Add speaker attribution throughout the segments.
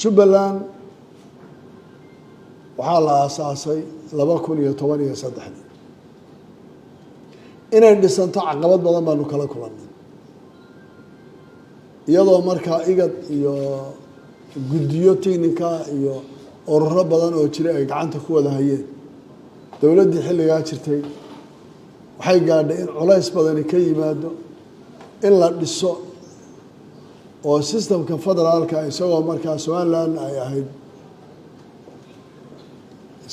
Speaker 1: Jubbaland waxaa la aasaasay 2013 inay dhisanto caqabad badan baanu kala kulannay iyadoo markaa igad iyo guddiyo technical iyo ururo badan oo jiray ay gacanta ku wada hayeen dawladdii xilligaa jirtay waxay gaadhay in culays badani ka yimaado in la dhiso oo systemka federaalka isagoo markaa Somaliland ay ahayd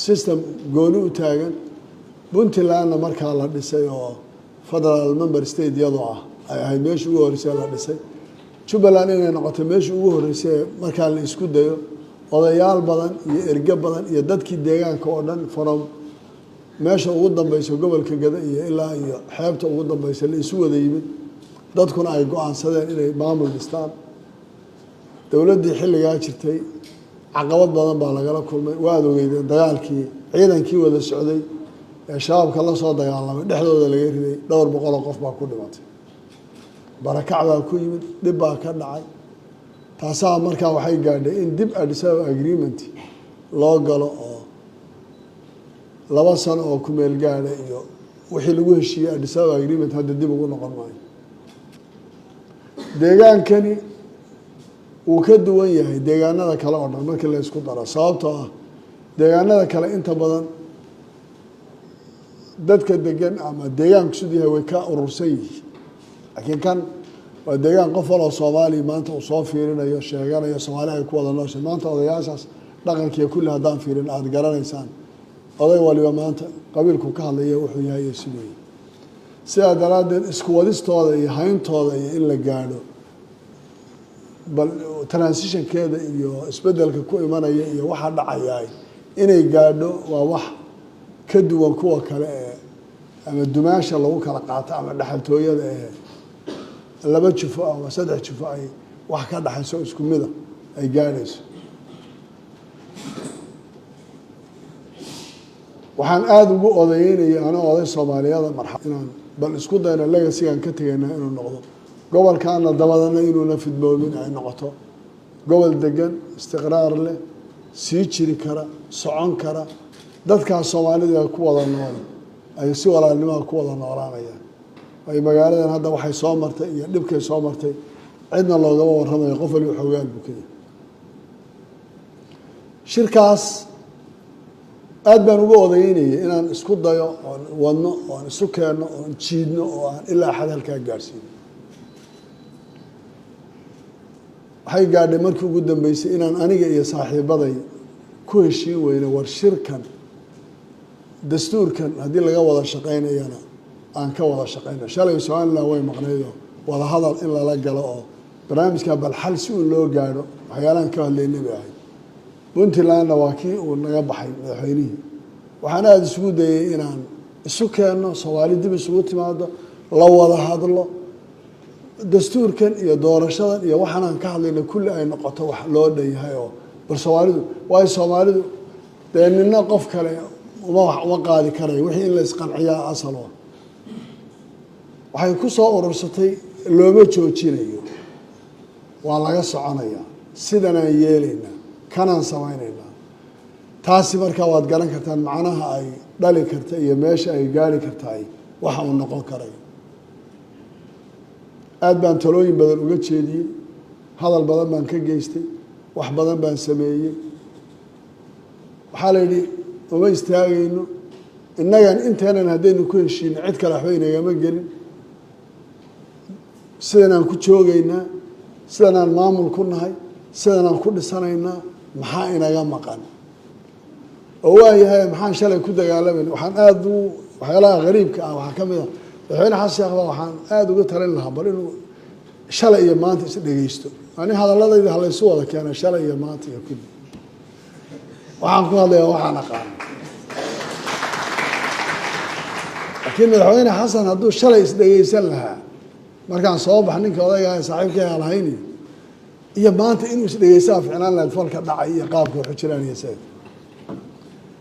Speaker 1: system gooni u taagan Puntlandna markaa la dhisay oo federal member state iyadoo ah ay ahayd meeshii ugu horeysay la dhisay Jubbaland inay noqoto meeshii ugu horeysay markaa la isku dayo odayaal badan iyo erga badan iyo dadkii deegaanka oo dhan from meesha ugu dambayso gobolka Gada iyo ilaa iyo xeebta ugu dambaysa la isu wada yimid dadkuna ay go'aansadeen inay maamul dhistaan dawladdii xilligaa jirtay caqabad badan baa lagala kulmay waad ogeydeen dagaalkii ciidankii wada socday ee shabaabka la soo dagaalamay dhexdooda laga riday dhowr boqol oo qof baa ku dhimatay barakac baa ku yimid dhib baa ka dhacay taasaa markaa waxay gaadhay in dib Addis Ababa agreement loo galo oo 2 sano oo ku meel gaadhay iyo wixii lagu heshiiyay Addis Ababa agreement hadda dib ugu noqon maayo deegaankani uu ka duwan yahay deegaanada kale oo dhan markii la isku daro sababtoo ah deegaanada kale inta badan dadka degan ama deegaanku sidii yahay way ka urursan yihiin laakiin kan waa deegaan qof waloo Soomaali maanta uu soo fiirinayo sheeganayo Soomaali ay ku wada nooshay maanta odayaashaas dhaqankiisa kulli haddaan fiirin aad garanaysaan oday waliba maanta qabiilku ka hadlaya wuxuu yahay sidoo sidaa daraadeed isku wadistooda iyo hayntooda iyo in la gaadho bal transition keeda iyo isbedelka ku imanaya iyo waxa dhacayay inay gaadho waa wax ka duwan kuwa kale ee ama dumaasha lagu kala qaato ama dhaxaltooyada ee 2 jufo ama 3 jufo ay wax ka dhaxayso isku mid ay gaadhayso waxaan aad ugu odaynaya ana oday Soomaaliyeed marxaban bal isku dayna legacy-gan ka tagayna inuu noqdo gobolkaana dabadana inuu la fidmoobin ay noqoto gobol degan istiqraar leh sii jiri kara socon kara dadka Soomaalida ku wada nool ay si walaalnimo ku wada noolaanayaan ay magaaladan hadda waxay soo martay iyo dhibkay soo martay cidna looga warramayo qof waliba xogaal bukay shirkaas aad baan ugu odaynayay inaan isku dayo oo wadno oo isu keeno oo jiidno oo aan ilaa xad halka gaarsiino waxay gaadhay markii ugu dambeysay inaan aniga iyo saaxiibaday ku heshiin weyno war shirkan dastuurkan haddii laga wada shaqeynayana aan ka wada shaqeyno shalay Soomaaliland way maqnaydo wada hadal in lala galo oo barnaamijka bal xal si uu loo gaadho waxyaalaan ka hadlaynay baahay Puntlandna waa kii uu naga baxay madaxweynihii waxaan aad isugu dayay inaan isu keeno Soomaali dib isugu timaado la wada hadlo dastuurkan iyo doorashadan iyo waxaan ka hadlaynay kulli ay noqoto wax loo dhayahay oo bal Soomaalidu deennina qof kale uma qaadi karay wixii in la isqanciyaa asal waxay ku soo urursatay looma joojinayo waa laga soconayaa sidan aan yeelaynaa kanaan samaynaynaa taasi markaa waad garan kartaan macnaha ay dhali karta iyo meesha ay gaari kartaa waxa uu noqon karayo aad baan talooyin badan uga jeediyey hadal badan baan ka geystay wax badan baan sameeyey waxaa la yidhi uma istaagayno innagan inteenan haddaynu ku heshiino cid kale waxba inagama gelin sidanaan ku joogaynaa sidanaan maamul ku nahay sidanaan ku dhisanaynaa maxaa inaga maqan oo waayahay maxaan shalay ku dagaalamayna waxaan aad u waxyaalaha qariibka ah waxaa ka mid ah madaxweyne xasan sheekh waxaan aad uga talin lahaa bal inuu shalay iyo maanta is dhageysto ani hadaladayda ha la isu wada keenay shalay iyo maanta iyo kulli waxaan ku hadlayaa waxaan aqaan laakiin madaxweyne xasan hadduu shalay is dhageysan lahaa markaan soo bax ninka odayga saaxiibkay aan lahayn iyo maanta inuu is dhageysaa ficnaan lahayd falka dhacay iyo qaabka wuxuu jiraan iyo sayid